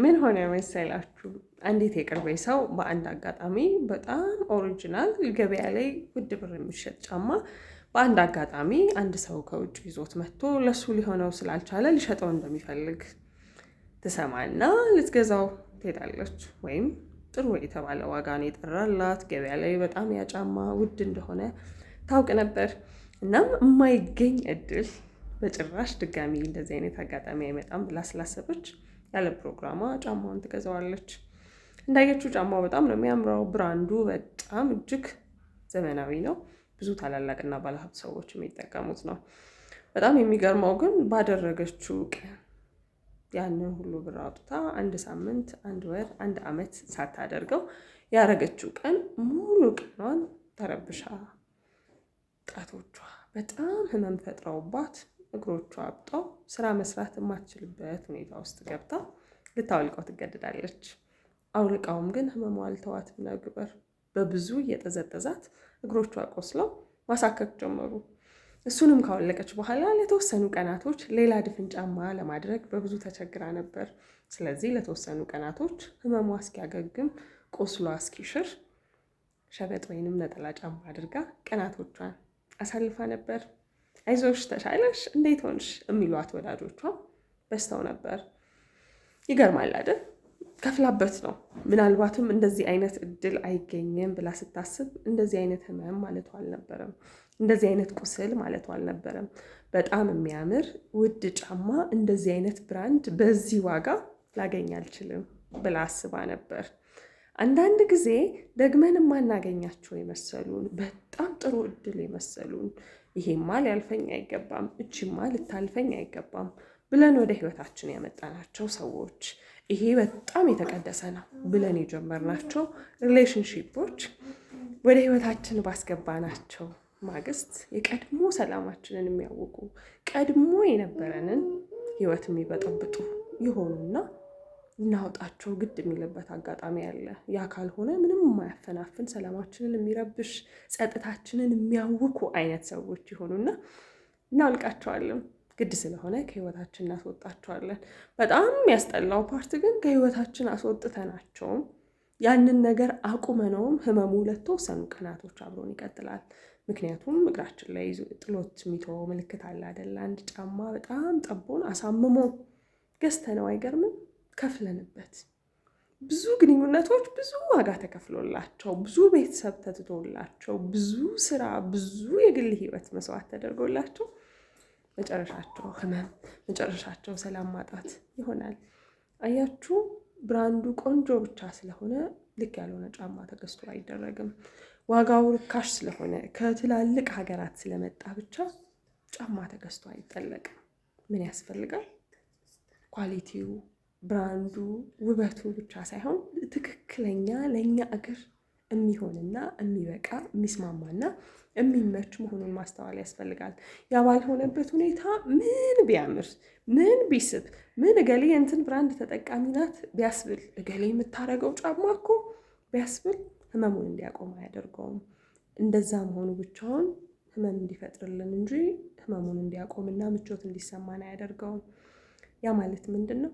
ምን ሆነ መሰላችሁ? አንዲት የቅርቤ ሰው በአንድ አጋጣሚ በጣም ኦሪጂናል ገበያ ላይ ውድ ብር የሚሸጥ ጫማ በአንድ አጋጣሚ አንድ ሰው ከውጭ ይዞት መጥቶ ለሱ ሊሆነው ስላልቻለ ሊሸጠው እንደሚፈልግ ትሰማና ልትገዛው ትሄዳለች። ወይም ጥሩ የተባለ ዋጋ ነው የጠራላት። ገበያ ላይ በጣም ያ ጫማ ውድ እንደሆነ ታውቅ ነበር። እናም የማይገኝ እድል በጭራሽ ድጋሚ እንደዚህ አይነት አጋጣሚ አይመጣም ብላ ስላሰበች ያለ ፕሮግራሟ ጫማውን ትገዛዋለች። እንዳየችው ጫማው በጣም ነው የሚያምረው። ብራንዱ በጣም እጅግ ዘመናዊ ነው። ብዙ ታላላቅና ባለሀብት ሰዎች የሚጠቀሙት ነው። በጣም የሚገርመው ግን ባደረገችው ቀን ያንን ሁሉ ብር አውጥታ አንድ ሳምንት፣ አንድ ወር፣ አንድ አመት ሳታደርገው ያረገችው ቀን ሙሉ ቀኗን ተረብሻ ጣቶቿ በጣም ህመም ፈጥረውባት እግሮቿ አብጠው ስራ መስራት የማትችልበት ሁኔታ ውስጥ ገብታ ልታወልቀው ትገደዳለች። አውልቃውም ግን ህመሙ አልተዋትም ነበር። በብዙ እየጠዘጠዛት እግሮቿ ቆስለው ማሳከክ ጀመሩ። እሱንም ካወለቀች በኋላ ለተወሰኑ ቀናቶች ሌላ ድፍን ጫማ ለማድረግ በብዙ ተቸግራ ነበር። ስለዚህ ለተወሰኑ ቀናቶች ህመሟ እስኪያገግም ቆስሏ እስኪሽር ሸበጥ ወይንም ነጠላ ጫማ አድርጋ ቀናቶቿን አሳልፋ ነበር። አይዞሽ ተሻለሽ፣ እንዴት ሆንሽ የሚሏት ወዳጆቿ በስተው ነበር። ይገርማል አይደል? ከፍላበት ነው። ምናልባትም እንደዚህ አይነት እድል አይገኝም ብላ ስታስብ እንደዚህ አይነት ህመም ማለቷ አልነበረም። እንደዚህ አይነት ቁስል ማለቷ አልነበረም። በጣም የሚያምር ውድ ጫማ እንደዚህ አይነት ብራንድ በዚህ ዋጋ ላገኝ አልችልም ብላ አስባ ነበር። አንዳንድ ጊዜ ደግመን የማናገኛቸው የመሰሉን በጣም ጥሩ እድል የመሰሉን ይሄማ ሊያልፈኝ አይገባም፣ እቺማ ልታልፈኝ አይገባም ብለን ወደ ህይወታችን ያመጣናቸው ሰዎች፣ ይሄ በጣም የተቀደሰ ነው ብለን የጀመርናቸው ሪሌሽንሺፖች ወደ ህይወታችን ባስገባናቸው ማግስት የቀድሞ ሰላማችንን የሚያውቁ ቀድሞ የነበረንን ህይወት የሚበጠብጡ ይሆኑና እናውጣቸው ግድ የሚልበት አጋጣሚ አለ። ያ ካልሆነ ምንም የማያፈናፍን ሰላማችንን የሚረብሽ ጸጥታችንን የሚያውኩ አይነት ሰዎች ይሆኑና እናውልቃቸዋለን። ግድ ስለሆነ ከህይወታችን እናስወጣቸዋለን። በጣም የሚያስጠላው ፓርት ግን ከህይወታችን አስወጥተናቸውም ያንን ነገር አቁመነውም ህመሙ ለተወሰኑ ቀናቶች አብሮን ይቀጥላል። ምክንያቱም እግራችን ላይ ጥሎት የሚተወው ምልክት አለ አይደል? አንድ ጫማ በጣም ጠቦን አሳምሞ ገዝተነው አይገርምም? ከፍለንበት ብዙ ግንኙነቶች ብዙ ዋጋ ተከፍሎላቸው ብዙ ቤተሰብ ተትቶላቸው ብዙ ስራ ብዙ የግል ህይወት መስዋዕት ተደርጎላቸው መጨረሻቸው ህመም፣ መጨረሻቸው ሰላም ማጣት ይሆናል። አያችሁ፣ ብራንዱ ቆንጆ ብቻ ስለሆነ ልክ ያልሆነ ጫማ ተገዝቶ አይደረግም። ዋጋው ርካሽ ስለሆነ ከትላልቅ ሀገራት ስለመጣ ብቻ ጫማ ተገዝቶ አይጠለቅም። ምን ያስፈልጋል? ኳሊቲው፣ ብራንዱ፣ ውበቱ ብቻ ሳይሆን ትክክለኛ ለእኛ እግር የሚሆንና የሚበቃ የሚስማማና የሚመች መሆኑን ማስተዋል ያስፈልጋል። ያ ባልሆነበት ሁኔታ ምን ቢያምር ምን ቢስብ ምን እገሌ እንትን ብራንድ ተጠቃሚ ናት ቢያስብል እገሌ የምታረገው ጫማ እኮ ቢያስብል ህመሙን እንዲያቆም አያደርገውም። እንደዛ መሆኑ ብቻውን ህመም እንዲፈጥርልን እንጂ ህመሙን እንዲያቆምና ምቾት እንዲሰማን አያደርገውም። ያ ማለት ምንድን ነው?